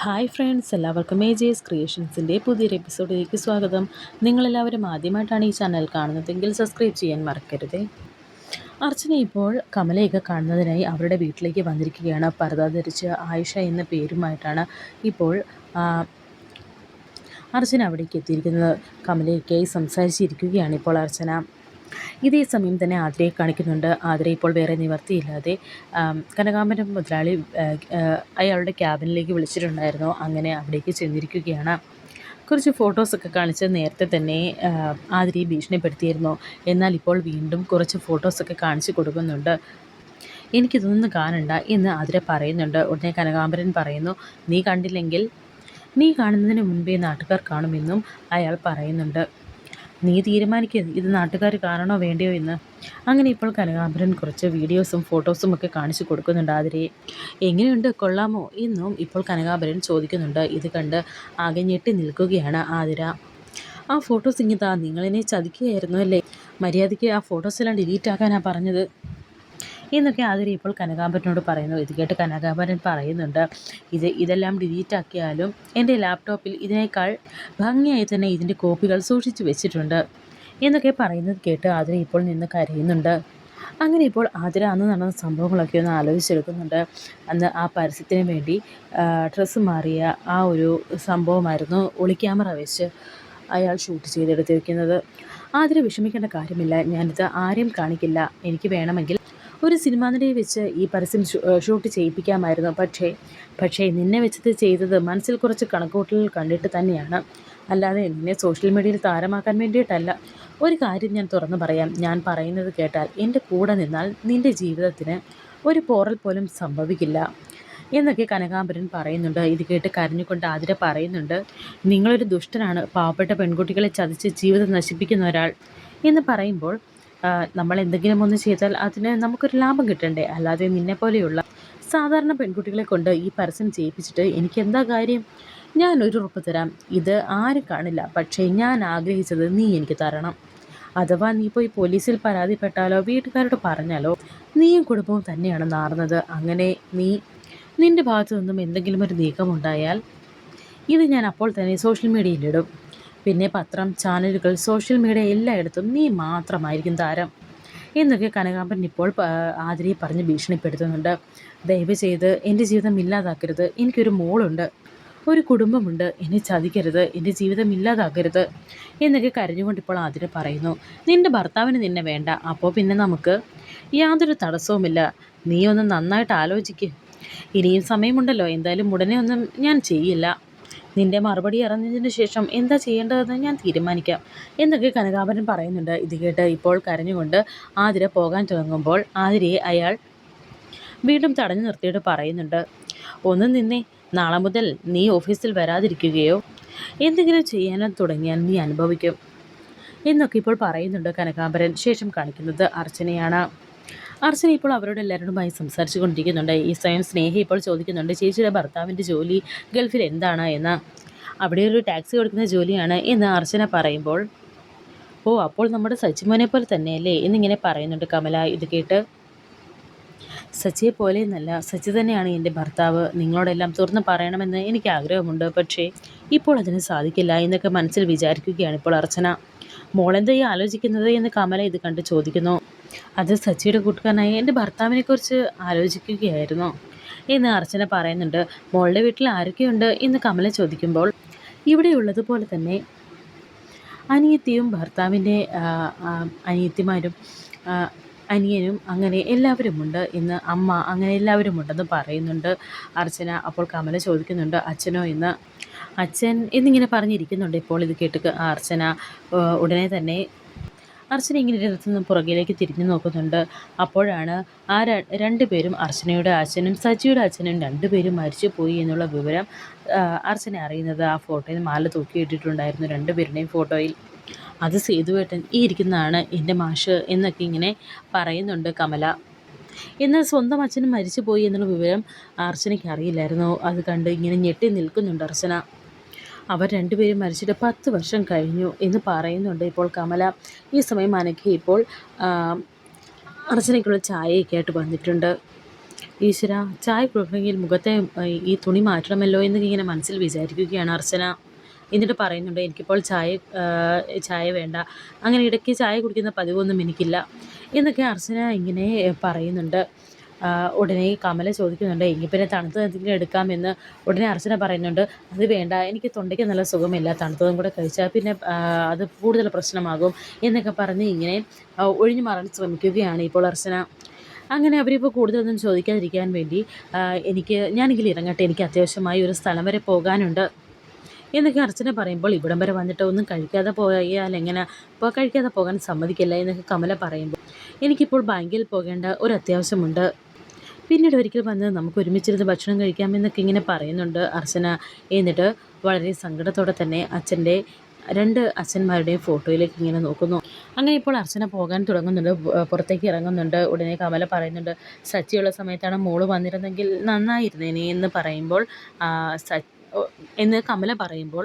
Hi friends, എല്ലാവർക്കും AJ's ക്രിയേഷൻസിൻ്റെ പുതിയൊരു എപ്പിസോഡിലേക്ക് സ്വാഗതം. നിങ്ങളെല്ലാവരും ആദ്യമായിട്ടാണ് ഈ ചാനൽ കാണുന്നതെങ്കിൽ സബ്സ്ക്രൈബ് ചെയ്യാൻ മറക്കരുത്. അർച്ചന ഇപ്പോൾ കമലയൊക്കെ കാണുന്നതിനായി അവരുടെ വീട്ടിലേക്ക് വന്നിരിക്കുകയാണ്. പർദ്ദ ധരിച്ച് ആയിഷ എന്ന പേരുമായിട്ടാണ് ഇപ്പോൾ അർച്ചന അവിടേക്ക് എത്തിയിരിക്കുന്നത്. കമലയൊക്കെയായി സംസാരിച്ചിരിക്കുകയാണ് ഇപ്പോൾ അർച്ചന. ഇതേ സമയം തന്നെ ആതിരയെ കാണിക്കുന്നുണ്ട്. ആതിര ഇപ്പോൾ വേറെ നിവർത്തിയില്ലാതെ കനകാംബരം മുതലാളി അയാളുടെ ക്യാബിനിലേക്ക് വിളിച്ചിട്ടുണ്ടായിരുന്നു. അങ്ങനെ അവിടേക്ക് ചെന്നിരിക്കുകയാണ്. കുറച്ച് ഫോട്ടോസൊക്കെ കാണിച്ച് നേരത്തെ തന്നെ ആതിരയെ ഭീഷണിപ്പെടുത്തിയിരുന്നു. എന്നാൽ ഇപ്പോൾ വീണ്ടും കുറച്ച് ഫോട്ടോസൊക്കെ കാണിച്ചു കൊടുക്കുന്നുണ്ട്. എനിക്കിതൊന്നും കാണണ്ട എന്ന് ആതിര പറയുന്നുണ്ട്. ഉടനെ കനകാംബരൻ പറയുന്നു, നീ കണ്ടില്ലെങ്കിൽ നീ കാണുന്നതിന് മുൻപേ നാട്ടുകാർ കാണുമെന്നും അയാൾ പറയുന്നുണ്ട്. നീ തീരുമാനിക്കുക, ഇത് നാട്ടുകാർ കാണണോ വേണ്ടയോ എന്ന്. അങ്ങനെ ഇപ്പോൾ കനകാംബരൻ കുറച്ച് വീഡിയോസും ഫോട്ടോസും ഒക്കെ കാണിച്ചു കൊടുക്കുന്നുണ്ട് ആതിരയെ. എങ്ങനെയുണ്ട്, കൊള്ളാമോ എന്നും ഇപ്പോൾ കനകാംബരൻ ചോദിക്കുന്നുണ്ട്. ഇത് കണ്ട് ആകെ ഞെട്ടി നിൽക്കുകയാണ് ആതിര. ആ ഫോട്ടോസ് ഇങ്ങതാ, നിങ്ങളെന്നെ ചതിക്കുകയായിരുന്നു അല്ലേ? മര്യാദയ്ക്ക് ആ ഫോട്ടോസെല്ലാം ഡിലീറ്റ് ആക്കാനാണ് പറഞ്ഞത് എന്നൊക്കെ ആതിര ഇപ്പോൾ കനകാംബരനോട് പറയുന്നു. ഇത് കേട്ട് കനകാംബരൻ പറയുന്നുണ്ട്, ഇതെല്ലാം ഡിലീറ്റ് ആക്കിയാലും എൻ്റെ ലാപ്ടോപ്പിൽ ഇതിനേക്കാൾ ഭംഗിയായി തന്നെ ഇതിൻ്റെ കോപ്പികൾ സൂക്ഷിച്ചു വെച്ചിട്ടുണ്ട് എന്നൊക്കെ പറയുന്നത് കേട്ട് ആതിര ഇപ്പോൾ നിന്ന് കരയുന്നുണ്ട്. അങ്ങനെ ഇപ്പോൾ ആതിര അന്ന് നടന്ന സംഭവങ്ങളൊക്കെ ഒന്ന് ആലോചിച്ചെടുക്കുന്നുണ്ട്. അന്ന് ആ പരസ്യത്തിന് വേണ്ടി ഡ്രസ്സ് മാറിയ ആ ഒരു സംഭവമായിരുന്നു ഒളിക്യാമറ വെച്ച് അയാൾ ഷൂട്ട് ചെയ്തെടുത്തിരിക്കുന്നത്. ആതിര വിഷമിക്കേണ്ട കാര്യമില്ല, ഞാനിത് ആരെയും കാണിക്കില്ല. എനിക്ക് വേണമെങ്കിൽ ഒരു സിനിമാ നടിയെ വെച്ച് ഈ പരസ്യം ഷൂട്ട് ചെയ്യിപ്പിക്കാമായിരുന്നു. പക്ഷേ നിന്നെ വെച്ചത് ചെയ്തത് മനസ്സിൽ കുറച്ച് കണക്കുകൂട്ടലുകൾ കണ്ടിട്ട് തന്നെയാണ്, അല്ലാതെ നിന്നെ സോഷ്യൽ മീഡിയയിൽ താരമാക്കാൻ വേണ്ടിയിട്ടല്ല. ഒരു കാര്യം ഞാൻ തുറന്നു പറയാം, ഞാൻ പറയുന്നത് കേട്ടാൽ എൻ്റെ കൂടെ നിന്നാൽ നിൻ്റെ ജീവിതത്തിന് ഒരു പോറൽ പോലും സംഭവിക്കില്ല എന്നൊക്കെ കനകാംബരൻ പറയുന്നുണ്ട്. ഇത് കേട്ട് കരഞ്ഞുകൊണ്ട് ആതിര പറയുന്നുണ്ട്, നിങ്ങളൊരു ദുഷ്ടനാണ്, പാവപ്പെട്ട പെൺകുട്ടികളെ ചതിച്ച് ജീവിതം നശിപ്പിക്കുന്ന ഒരാൾ എന്ന് പറയുമ്പോൾ നമ്മൾ എന്തെങ്കിലും ഒന്ന് ചെയ്താൽ അതിന് നമുക്കൊരു ലാഭം കിട്ടണ്ടേ? അല്ലാതെ നിന്നെപ്പോലെയുള്ള സാധാരണ പെൺകുട്ടികളെ കൊണ്ട് ഈ പരസ്യം ചെയ്യിപ്പിച്ചിട്ട് എനിക്കെന്താ കാര്യം? ഞാനൊരു ഉറപ്പ് തരാം, ഇത് ആരും കാണില്ല. പക്ഷേ ഞാൻ ആഗ്രഹിച്ചത് നീ എനിക്ക് തരണം. അഥവാ നീ പോയി പോലീസിൽ പരാതിപ്പെട്ടാലോ വീട്ടുകാരോട് പറഞ്ഞാലോ നീയും കുടുംബവും തന്നെയാണ് നാറുന്നത്. അങ്ങനെ നിൻ്റെ ഭാഗത്തു നിന്നും എന്തെങ്കിലും ഒരു നീക്കമുണ്ടായാൽ ഇത് ഞാൻ അപ്പോൾ തന്നെ സോഷ്യൽ മീഡിയയിലിടും. പിന്നെ പത്രം, ചാനലുകൾ, സോഷ്യൽ മീഡിയ എല്ലായിടത്തും നീ മാത്രമായിരിക്കും താരം എന്നൊക്കെ കനകാംബരൻ ഇപ്പോൾ ആതിരയെ പറഞ്ഞ് ഭീഷണിപ്പെടുത്തുന്നുണ്ട്. ദയവ് ചെയ്ത് എൻ്റെ ജീവിതം ഇല്ലാതാക്കരുത്, എനിക്കൊരു മോളുണ്ട്, ഒരു കുടുംബമുണ്ട്, എന്നെ ചതിക്കരുത്, എൻ്റെ ജീവിതം ഇല്ലാതാക്കരുത് എന്നൊക്കെ കരഞ്ഞുകൊണ്ട് ഇപ്പോൾ ആതിര പറയുന്നു. നിൻ്റെ ഭർത്താവിന് നിന്നെ വേണ്ട, അപ്പോൾ പിന്നെ നമുക്ക് യാതൊരു തടസ്സവുമില്ല. നീ ഒന്ന് നന്നായിട്ട് ആലോചിക്ക്. ഇനിയും സമയമുണ്ടല്ലോ, എന്തായാലും ഉടനെ ഒന്നും ഞാൻ ചെയ്യില്ല. നിൻ്റെ മറുപടി അറിഞ്ഞതിന് ശേഷം എന്താ ചെയ്യേണ്ടതെന്ന് ഞാൻ തീരുമാനിക്കാം എന്നൊക്കെ കനകാംബരൻ പറയുന്നുണ്ട്. ഇത് കേട്ട് ഇപ്പോൾ കരഞ്ഞുകൊണ്ട് ആതിര പോകാൻ തുടങ്ങുമ്പോൾ ആതിരയെ അയാൾ വീണ്ടും തടഞ്ഞു നിർത്തിയിട്ട് പറയുന്നുണ്ട്, ഒന്ന് നിന്നെ, നാളെ മുതൽ നീ ഓഫീസിൽ വരാതിരിക്കുകയോ എന്തെങ്കിലും ചെയ്യാനോ തുടങ്ങിയാൽ നീ അനുഭവിക്കും എന്നൊക്കെ ഇപ്പോൾ പറയുന്നുണ്ട് കനകാംബരൻ. ശേഷം കാണിക്കുന്നത് അർച്ചനയാണ്. അർച്ചന ഇപ്പോൾ അവരോട് എല്ലാവരോടുമായി സംസാരിച്ചു കൊണ്ടിരിക്കുന്നുണ്ട്. ഈ സ്വയം സ്നേഹ ഇപ്പോൾ ചോദിക്കുന്നുണ്ട്, ചേച്ചിയുടെ ഭർത്താവിൻ്റെ ജോലി ഗൾഫിൽ എന്താണ് എന്ന്. അവിടെ ഒരു ടാക്സി കൊടുക്കുന്ന ജോലിയാണ് എന്ന് അർച്ചന പറയുമ്പോൾ, ഓ അപ്പോൾ നമ്മുടെ സച്ചിമോനെ പോലെ തന്നെയല്ലേ എന്നിങ്ങനെ പറയുന്നുണ്ട് കമല. ഇത് കേട്ട്, സച്ചിയെ പോലെ എന്നല്ല, സച്ചി തന്നെയാണ് എൻ്റെ ഭർത്താവ്, നിങ്ങളോടെല്ലാം തുറന്ന് പറയണമെന്ന് എനിക്ക് ആഗ്രഹമുണ്ട്, പക്ഷേ ഇപ്പോൾ അതിന് സാധിക്കില്ല എന്നൊക്കെ മനസ്സിൽ വിചാരിക്കുകയാണ് ഇപ്പോൾ അർച്ചന. മോളെന്തായി ആലോചിക്കുന്നത് എന്ന് കമല ഇത് കണ്ട് ചോദിക്കുന്നു. അത് സച്ചിയുടെ കൂട്ടുകാരനായ എൻ്റെ ഭർത്താവിനെക്കുറിച്ച് ആലോചിക്കുകയായിരുന്നു എന്ന് അർച്ചന പറയുന്നുണ്ട്. മോളുടെ വീട്ടിൽ ആരൊക്കെയുണ്ട് എന്ന് കമല ചോദിക്കുമ്പോൾ, ഇവിടെയുള്ളതുപോലെ തന്നെ അനിയത്തിയും ഭർത്താവിൻ്റെ അനിയത്തിമാരും അനിയനും അങ്ങനെ എല്ലാവരുമുണ്ട് എന്ന് അമ്മ, അങ്ങനെ എല്ലാവരുമുണ്ടെന്ന് പറയുന്നുണ്ട് അർച്ചന. അപ്പോൾ കമല ചോദിക്കുന്നുണ്ട്, അച്ഛനോ എന്ന്. അച്ഛൻ എന്നിങ്ങനെ പറഞ്ഞിരിക്കുന്നുണ്ട് ഇപ്പോൾ. ഇത് കേട്ട് അർച്ചന ഉടനെ തന്നെ അർച്ചന ഇങ്ങനെ ഇരുന്ന് നിന്ന് പുറകിലേക്ക് തിരിഞ്ഞു നോക്കുന്നുണ്ട്. അപ്പോഴാണ് ആ രണ്ടുപേരും, അർച്ചനയുടെ അച്ഛനും സച്ചിയുടെ അച്ഛനും രണ്ടുപേരും മരിച്ചു പോയി എന്നുള്ള വിവരം അർച്ചന അറിയുന്നത്. ആ ഫോട്ടോയിൽ മാല തൂക്കിയിട്ടിട്ടുണ്ടായിരുന്നു രണ്ടുപേരുടെയും ഫോട്ടോയിൽ. അത് സേതുവേട്ടൻ, ഈ ഇരിക്കുന്നതാണ് എൻ്റെ മാഷ് എന്നൊക്കെ ഇങ്ങനെ പറയുന്നുണ്ട് കമല. എന്നാൽ സ്വന്തം അച്ഛനും മരിച്ചു പോയി എന്നുള്ള വിവരം അർച്ചനയ്ക്ക് അറിയില്ലായിരുന്നു. അത് കണ്ട് ഇങ്ങനെ ഞെട്ടി നിൽക്കുന്നുണ്ട് അർച്ചന. അവർ രണ്ടുപേരും മരിച്ചിട്ട് 10 വർഷം കഴിഞ്ഞു എന്ന് പറയുന്നുണ്ട് ഇപ്പോൾ കമല. ഈ സമയം അനഘ ഇപ്പോൾ അർച്ചനയ്ക്കുള്ള ചായയൊക്കെ ആയിട്ട് വന്നിട്ടുണ്ട്. ഈശ്വര, ചായ കൊടുക്കണമെങ്കിൽ മുഖത്തെ ഈ തുണി മാറ്റണമല്ലോ എന്നൊക്കെ ഇങ്ങനെ മനസ്സിൽ വിചാരിക്കുകയാണ് അർച്ചന. എന്നിട്ട് പറയുന്നുണ്ട്, എനിക്കിപ്പോൾ ചായ വേണ്ട, അങ്ങനെ ഇടയ്ക്ക് ചായ കുടിക്കുന്ന പതിവൊന്നും എനിക്കില്ല എന്നൊക്കെ അർച്ചന ഇങ്ങനെ പറയുന്നുണ്ട്. ഉടനെ കമല ചോദിക്കുന്നുണ്ട്, എങ്കിൽ പിന്നെ തണുത്തത് എന്തെങ്കിലും എടുക്കാമെന്ന്. ഉടനെ അർച്ചന പറയുന്നുണ്ട്, അത് വേണ്ട, എനിക്ക് തൊണ്ടയ്ക്ക് നല്ല സുഖമില്ല, തണുത്തതും കൂടെ കഴിച്ചാൽ പിന്നെ അത് കൂടുതൽ പ്രശ്നമാകും എന്നൊക്കെ പറഞ്ഞ് ഇങ്ങനെ ഒഴിഞ്ഞു മാറാൻ ശ്രമിക്കുകയാണ് ഇപ്പോൾ അർച്ചന. അങ്ങനെ അവരിപ്പോൾ കൂടുതലൊന്നും ചോദിക്കാതിരിക്കാൻ വേണ്ടി, ഞാനെങ്കിലും ഇറങ്ങട്ടെ, എനിക്ക് അത്യാവശ്യമായി ഒരു സ്ഥലം വരെ പോകാനുണ്ട് എന്നൊക്കെ അർച്ചന പറയുമ്പോൾ, ഇവിടം വരെ വന്നിട്ട് ഒന്നും കഴിക്കാതെ പോയാൽ എങ്ങനെ, ഇപ്പോൾ കഴിക്കാതെ പോകാൻ സമ്മതിക്കില്ല എന്നൊക്കെ കമല പറയുമ്പോൾ, എനിക്കിപ്പോൾ ബാങ്കിൽ പോകേണ്ട ഒരു അത്യാവശ്യമുണ്ട്, പിന്നീട് ഒരിക്കൽ വന്ന് നമുക്ക് ഒരുമിച്ചിരുന്ന് ഭക്ഷണം കഴിക്കാമെന്നൊക്കെ ഇങ്ങനെ പറയുന്നുണ്ട് അർച്ചന. എന്നിട്ട് വളരെ സങ്കടത്തോടെ തന്നെ രണ്ട് അച്ഛന്മാരുടെയും ഫോട്ടോയിലേക്ക് ഇങ്ങനെ നോക്കുന്നു. അങ്ങനെ ഇപ്പോൾ അർച്ചന പോകാൻ തുടങ്ങുന്നുണ്ട്, പുറത്തേക്ക് ഇറങ്ങുന്നുണ്ട്. ഉടനെ കമല പറയുന്നുണ്ട്, സച്ചിയുള്ള സമയത്താണ് മോള് വന്നിരുന്നെങ്കിൽ നന്നായിരുന്നേനെ എന്ന് പറയുമ്പോൾ, എന്ന് കമല പറയുമ്പോൾ,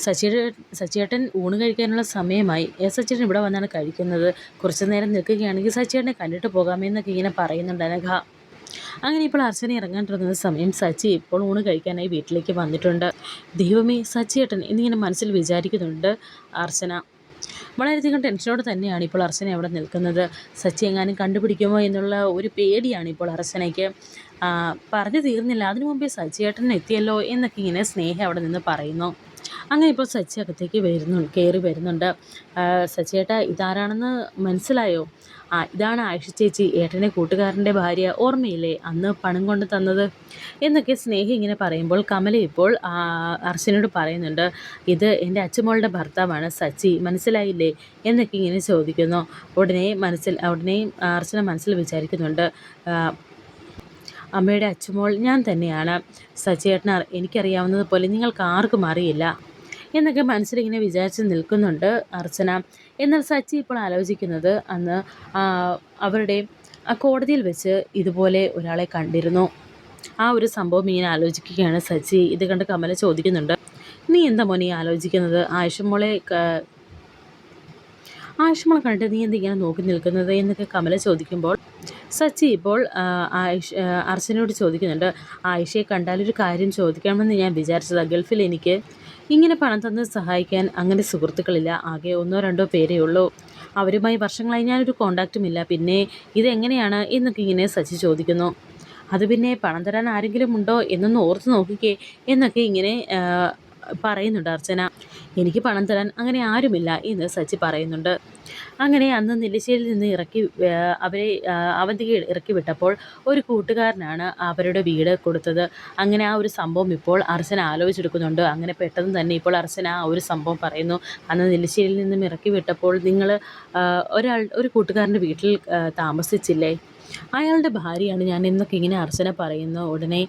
സച്ചിയേട്ടൻ ഊണ് കഴിക്കാനുള്ള സമയമായി, സച്ചിയേട്ടൻ ഇവിടെ വന്നാണ് കഴിക്കുന്നത്, കുറച്ചു നേരം നിൽക്കുകയാണെങ്കിൽ സച്ചിയേട്ടനെ കണ്ടിട്ട് പോകാമെന്നൊക്കെ ഇങ്ങനെ പറയുന്നുണ്ട് അനഘ. അങ്ങനെ ഇപ്പോൾ അർച്ചന ഇറങ്ങാൻ തുടങ്ങുന്ന സമയം സച്ചി ഇപ്പോൾ ഊണ് കഴിക്കാനായി വീട്ടിലേക്ക് വന്നിട്ടുണ്ട്. ദൈവമേ, സച്ചിയേട്ടൻ എന്നിങ്ങനെ മനസ്സിൽ വിചാരിക്കുന്നുണ്ട് അർച്ചന. വളരെയധികം ടെൻഷനോടെ തന്നെയാണ് ഇപ്പോൾ അർച്ചന അവിടെ നിൽക്കുന്നത്. സച്ചി എങ്ങാനും കണ്ടുപിടിക്കുമോ എന്നുള്ള ഒരു പേടിയാണ് ഇപ്പോൾ അർച്ചനയ്ക്ക്. പറഞ്ഞു തീർന്നില്ല, അതിനു മുമ്പേ സച്ചിയേട്ടൻ എത്തിയല്ലോ എന്നൊക്കെ ഇങ്ങനെ സ്നേഹ അവിടെ നിന്ന് പറയുന്നു. അങ്ങനെ ഇപ്പോൾ സച്ചി അകത്തേക്ക് കയറി വരുന്നുണ്ട്. സച്ചിയേട്ടാ, ഇതാരാണെന്ന് മനസ്സിലായോ? ഇതാണ് ആയിഷ ചേച്ചി, ഏട്ടൻ്റെ കൂട്ടുകാരൻ്റെ ഭാര്യ, ഓർമ്മയില്ലേ അന്ന് പണം കൊണ്ട് തന്നത് എന്നൊക്കെ സ്നേഹി ഇങ്ങനെ പറയുമ്പോൾ, കമല ഇപ്പോൾ അർച്ചനയോട് പറയുന്നുണ്ട്, ഇത് എൻ്റെ അച്ചുമോളുടെ ഭർത്താവാണ് സച്ചി, മനസ്സിലായില്ലേ എന്നൊക്കെ ഇങ്ങനെ ചോദിക്കുന്നു. ഉടനെ അർച്ചന മനസ്സിൽ വിചാരിക്കുന്നുണ്ട്, അമ്മയുടെ അച്ചുമോൾ ഞാൻ തന്നെയാണ്, സച്ചിയേട്ടന് എനിക്കറിയാവുന്നതുപോലെ നിങ്ങൾക്ക് ആർക്കും അറിയില്ല എന്നൊക്കെ മനസ്സിലിങ്ങനെ വിചാരിച്ച് നിൽക്കുന്നുണ്ട് അർച്ചന. എന്നാൽ സച്ചി ഇപ്പോൾ ആലോചിക്കുന്നത്, അന്ന് അവരുടെ കോടതിയിൽ വെച്ച് ഇതുപോലെ ഒരാളെ കണ്ടിരുന്നു, ആ ഒരു സംഭവം ഇങ്ങനെ ആലോചിക്കുകയാണ് സച്ചി. ഇത് കണ്ട് കമല ചോദിക്കുന്നുണ്ട്, നീ എന്താ മോനെ ആലോചിക്കുന്നത്? ആയിഷമോളെ കണ്ടിട്ട് നീ എന്തിങ്ങനെ നോക്കി നിൽക്കുന്നത് എന്നൊക്കെ കമല ചോദിക്കുമ്പോൾ, സച്ചി ഇപ്പോൾ അർച്ചനയോട് ചോദിക്കുന്നുണ്ട്, ആയിഷയെ കണ്ടാലൊരു കാര്യം ചോദിക്കണമെന്ന് ഞാൻ വിചാരിച്ചതാണ്. ഗൾഫിൽ എനിക്ക് ഇങ്ങനെ പണം തന്ന് സഹായിക്കാൻ അങ്ങനെ സുഹൃത്തുക്കളില്ല, ആകെ 1-2 പേരേ ഉള്ളൂ, അവരുമായി വർഷങ്ങളായി ഞാനൊരു കോണ്ടാക്റ്റുമില്ല, പിന്നെ ഇതെങ്ങനെയാണ് എന്നൊക്കെ ഇങ്ങനെ സച്ചി ചോദിക്കുന്നു. അത് പിന്നെ പണം തരാൻ ആരെങ്കിലും ഉണ്ടോ എന്നൊന്ന് ഓർത്ത് നോക്കിക്കേ എന്നൊക്കെ ഇങ്ങനെ പറയുന്നുണ്ട് അർച്ചന. എനിക്ക് പണം തരാൻ അങ്ങനെ ആരുമില്ല എന്ന് സച്ചി പറയുന്നുണ്ട്. അങ്ങനെ അന്ന് നെല്ലിശ്ശേരിയിൽ നിന്ന് അവരെ അവന്തിക ഇറക്കി വിട്ടപ്പോൾ ഒരു കൂട്ടുകാരനാണ് അവരുടെ വീട് കൊടുത്തത്. അങ്ങനെ ആ ഒരു സംഭവം ഇപ്പോൾ അർച്ചന ആലോചിച്ചെടുക്കുന്നുണ്ട്. അങ്ങനെ പെട്ടെന്ന് തന്നെ ഇപ്പോൾ അർച്ചന ആ ഒരു സംഭവം പറയുന്നു. അന്ന് നെല്ലിശ്ശേരിയിൽ നിന്നും ഇറക്കി വിട്ടപ്പോൾ നിങ്ങൾ ഒരു കൂട്ടുകാരൻ്റെ വീട്ടിൽ താമസിച്ചില്ലേ, അയാളുടെ ഭാര്യയാണ് ഞാൻ എന്നൊക്കെ ഇങ്ങനെ അർച്ചന പറയുന്നു. ഉടനെ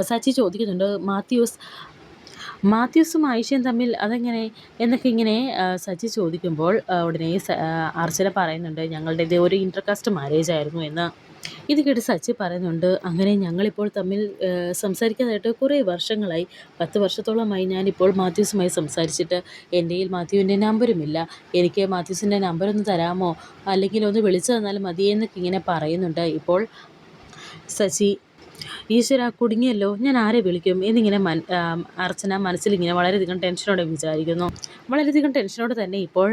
സച്ചി ചോദിക്കുന്നുണ്ട്, മാത്യൂസും ആയിഷയും തമ്മിൽ അതെങ്ങനെ എന്നൊക്കെ ഇങ്ങനെ സച്ചി ചോദിക്കുമ്പോൾ, ഉടനെ അർച്ചന പറയുന്നുണ്ട്, ഞങ്ങളുടേത് ഒരു ഇൻ്റർകാസ്റ്റ് മാരേജ് ആയിരുന്നു എന്ന്. ഇത് കേട്ട് സച്ചി പറയുന്നുണ്ട്, അങ്ങനെ ഞങ്ങളിപ്പോൾ തമ്മിൽ സംസാരിക്കാനായിട്ട് കുറേ വർഷങ്ങളായി, 10 വർഷത്തോളമായി ഞാനിപ്പോൾ മാത്യൂസുമായി സംസാരിച്ചിട്ട്. എൻ്റെ കയ്യിൽ മാത്യുവിൻ്റെ നമ്പരുമില്ല, എനിക്ക് മാത്യൂസിൻ്റെ നമ്പറൊന്ന് തരാമോ, അല്ലെങ്കിൽ ഒന്ന് വിളിച്ചു തന്നാൽ മതിയെന്നൊക്കെ ഇങ്ങനെ പറയുന്നുണ്ട് ഇപ്പോൾ സച്ചി. ഈശ്വര, കുടുങ്ങിയല്ലോ, ഞാൻ ആരെ വിളിക്കും എന്നിങ്ങനെ അർച്ചന മനസ്സിലിങ്ങനെ വളരെയധികം ടെൻഷനോടെ വിചാരിക്കുന്നു. വളരെയധികം ടെൻഷനോടെ തന്നെ ഇപ്പോൾ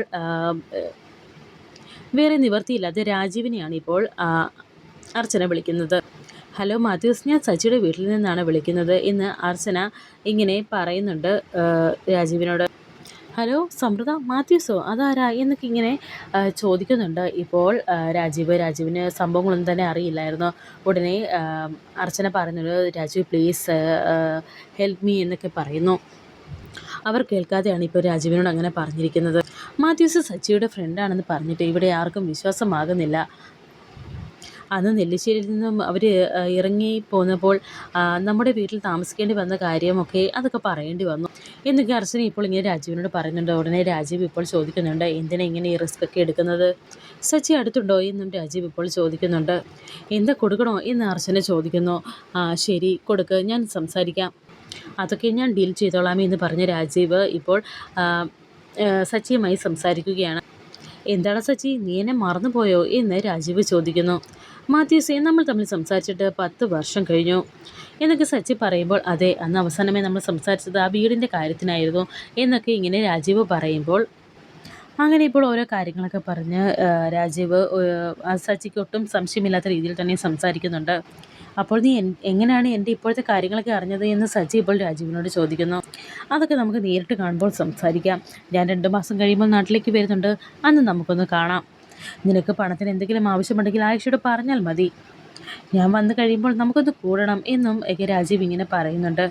വേറെ നിവർത്തിയില്ലാതെ രാജീവിനെയാണ് ഇപ്പോൾ അർച്ചന വിളിക്കുന്നത്. ഹലോ മാത്യൂസ്, ഞാൻ സച്ചിയുടെ വീട്ടിൽ നിന്നാണ് വിളിക്കുന്നത് എന്ന് അർച്ചന ഇങ്ങനെ പറയുന്നുണ്ട് രാജീവിനോട്. ഹലോ സമൃദ്ധ, മാത്യൂസോ, അതാരാ എന്നൊക്കെ ഇങ്ങനെ ചോദിക്കുന്നുണ്ട് ഇപ്പോൾ രാജീവിന് സംഭവങ്ങളൊന്നും തന്നെ അറിയില്ലായിരുന്നു. ഉടനെ അർച്ചന പറയുന്നുണ്ട്, രാജീവ് പ്ലീസ് ഹെൽപ്പ് മീ എന്നൊക്കെ പറയുന്നു. അവർ കേൾക്കാതെയാണ് ഇപ്പോൾ രാജീവിനോട് അങ്ങനെ പറഞ്ഞിരിക്കുന്നത്. മാത്യൂസ് സച്ചിയുടെ ഫ്രണ്ടാണെന്ന് പറഞ്ഞിട്ട് ഇവിടെ ആർക്കും വിശ്വാസമാകുന്നില്ല. അന്ന് നെല്ലിശ്ശേരിയിൽ നിന്നും അവർ ഇറങ്ങി പോന്നപ്പോൾ നമ്മുടെ വീട്ടിൽ താമസിക്കേണ്ടി വന്ന കാര്യമൊക്കെ അതൊക്കെ പറയേണ്ടി വന്നു എന്നൊക്കെ അർച്ചന ഇപ്പോൾ ഇങ്ങനെ രാജീവിനോട് പറയുന്നുണ്ട്. ഉടനെ രാജീവ് ഇപ്പോൾ ചോദിക്കുന്നുണ്ട്, എന്തിനാ ഇങ്ങനെ ഈ റിസ്ക് ഒക്കെ എടുക്കുന്നത്, സച്ചി അടുത്തുണ്ടോ എന്നും രാജീവ് ഇപ്പോൾ ചോദിക്കുന്നുണ്ട്. എന്താ കൊടുക്കണോ എന്ന് അർച്ചന ചോദിക്കുന്നു. ശരി കൊടുക്ക്, ഞാൻ സംസാരിക്കാം, അതൊക്കെ ഞാൻ ഡീൽ ചെയ്തോളാമേ എന്ന് പറഞ്ഞ രാജീവ് ഇപ്പോൾ സച്ചിയുമായി സംസാരിക്കുകയാണ്. എന്താണ് സച്ചി, നീ എന്നെ മറന്നുപോയോ എന്ന് രാജീവ് ചോദിക്കുന്നു. മാത്യൂസേ, നമ്മൾ തമ്മിൽ സംസാരിച്ചിട്ട് 10 വർഷം കഴിഞ്ഞു എന്നൊക്കെ സച്ചി പറയുമ്പോൾ, അതെ, അന്ന് അവസാനമേ നമ്മൾ സംസാരിച്ചത് ആ വീടിൻ്റെ കാര്യത്തിനായിരുന്നു എന്നൊക്കെ ഇങ്ങനെ രാജീവ് പറയുമ്പോൾ, അങ്ങനെ ഇപ്പോൾ ഓരോ കാര്യങ്ങളൊക്കെ പറഞ്ഞ് രാജീവ് സച്ചിക്ക് ഒട്ടും സംശയമില്ലാത്ത രീതിയിൽ തന്നെ സംസാരിക്കുന്നുണ്ട്. അപ്പോൾ നീ എങ്ങനെയാണ് എൻ്റെ ഇപ്പോഴത്തെ കാര്യങ്ങളൊക്കെ അറിഞ്ഞത് എന്ന് സച്ചി ഇപ്പോൾ രാജീവിനോട് ചോദിക്കുന്നു. അതൊക്കെ നമുക്ക് നേരിട്ട് കാണുമ്പോൾ സംസാരിക്കാം. ഞാൻ 2 മാസം കഴിയുമ്പോൾ നാട്ടിലേക്ക് വരുന്നുണ്ട്. അന്ന് നമുക്കൊന്ന് കാണാം. നിനക്ക് പണത്തിന് എന്തെങ്കിലും ആവശ്യമുണ്ടെങ്കിൽ ആയിഷയോട് പറഞ്ഞാൽ മതി. ഞാൻ വന്നു കഴിയുമ്പോൾ നമുക്കൊന്ന് കൂടണം എന്നും ഒക്കെ രാജീവ് ഇങ്ങനെ പറയുന്നുണ്ട്.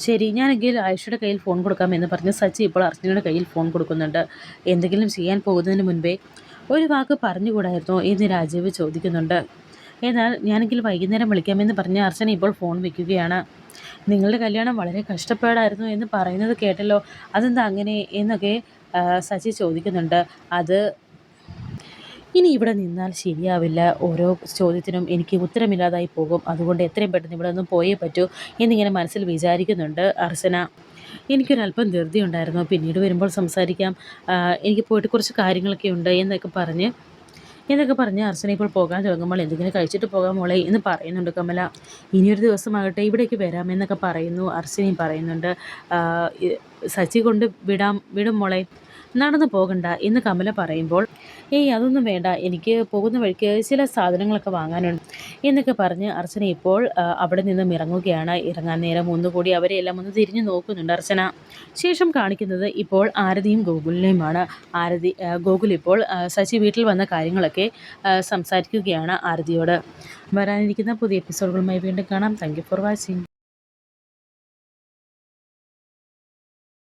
ശരി, ഞാനെങ്കിൽ ആയിഷയുടെ കയ്യിൽ ഫോൺ കൊടുക്കാം എന്ന് പറഞ്ഞ് സച്ചി ഇപ്പോൾ അർച്ചനയുടെ കയ്യിൽ ഫോൺ കൊടുക്കുന്നുണ്ട്. എന്തെങ്കിലും ചെയ്യാൻ പോകുന്നതിന് മുൻപേ ഒരു വാക്ക് പറഞ്ഞുകൂടായിരുന്നോ എന്ന് രാജീവ് ചോദിക്കുന്നുണ്ട്. എന്നാൽ ഞാനെങ്കിൽ വൈകുന്നേരം വിളിക്കാമെന്ന് പറഞ്ഞ് അർച്ചന ഇപ്പോൾ ഫോൺ വെക്കുകയാണ്. നിങ്ങളുടെ കല്യാണം വളരെ കഷ്ടപ്പാടായിരുന്നു എന്ന് പറയുന്നത് കേട്ടല്ലോ, അതെന്താ അങ്ങനെ എന്നൊക്കെ സച്ചി ചോദിക്കുന്നുണ്ട്. അത് ഇനി ഇവിടെ നിന്നാൽ ശരിയാവില്ല. ഓരോ ചോദ്യത്തിനും എനിക്ക് ഉത്തരമില്ലാതായി പോകും. അതുകൊണ്ട് എത്രയും പെട്ടെന്ന് ഇവിടെ നിന്നും പോയേ പറ്റൂ എന്നിങ്ങനെ മനസ്സിൽ വിചാരിക്കുന്നുണ്ട് അർച്ചന. എനിക്കൊരല്പം ധൃതി ഉണ്ടായിരുന്നു, പിന്നീട് വരുമ്പോൾ സംസാരിക്കാം. എനിക്ക് പോയിട്ട് കുറച്ച് കാര്യങ്ങളൊക്കെ ഉണ്ട് എന്നൊക്കെ പറഞ്ഞ് അർച്ചന ഇപ്പോൾ പോകാൻ തുടങ്ങുമ്പോൾ, എന്തെങ്കിലും കഴിച്ചിട്ട് പോകാൻ മോളെ എന്ന് പറയുന്നുണ്ട് കമല. ഇനിയൊരു ദിവസമാകട്ടെ ഇവിടേക്ക് വരാമെന്നൊക്കെ പറയുന്നു. അർച്ചനയും പറയുന്നുണ്ട്, സച്ചി കൊണ്ട് വിടും മോളെ, നടന്നു പോകണ്ട എന്ന് കമല പറയുമ്പോൾ, ഏയ് അതൊന്നും വേണ്ട, എനിക്ക് പോകുന്ന വഴിക്ക് ചില സാധനങ്ങളൊക്കെ വാങ്ങാനുണ്ട് എന്നൊക്കെ പറഞ്ഞ് അർച്ചന ഇപ്പോൾ അവിടെ നിന്നും ഇറങ്ങുകയാണ്. ഇറങ്ങാൻ നേരം ഒന്നുകൂടി അവരെല്ലാം ഒന്ന് തിരിഞ്ഞു നോക്കുന്നുണ്ട് അർച്ചന. ശേഷം കാണിക്കുന്നത് ഇപ്പോൾ ആരതിയും ഗോകുലിനെയുമാണ്. ഗോകുൽ ഇപ്പോൾ സച്ചി വീട്ടിൽ വന്ന കാര്യങ്ങളൊക്കെ സംസാരിക്കുകയാണ് ആരതിയോട്. വരാനിരിക്കുന്ന പുതിയ എപ്പിസോഡുകളുമായി വീണ്ടും കാണാം. Thank you for watching.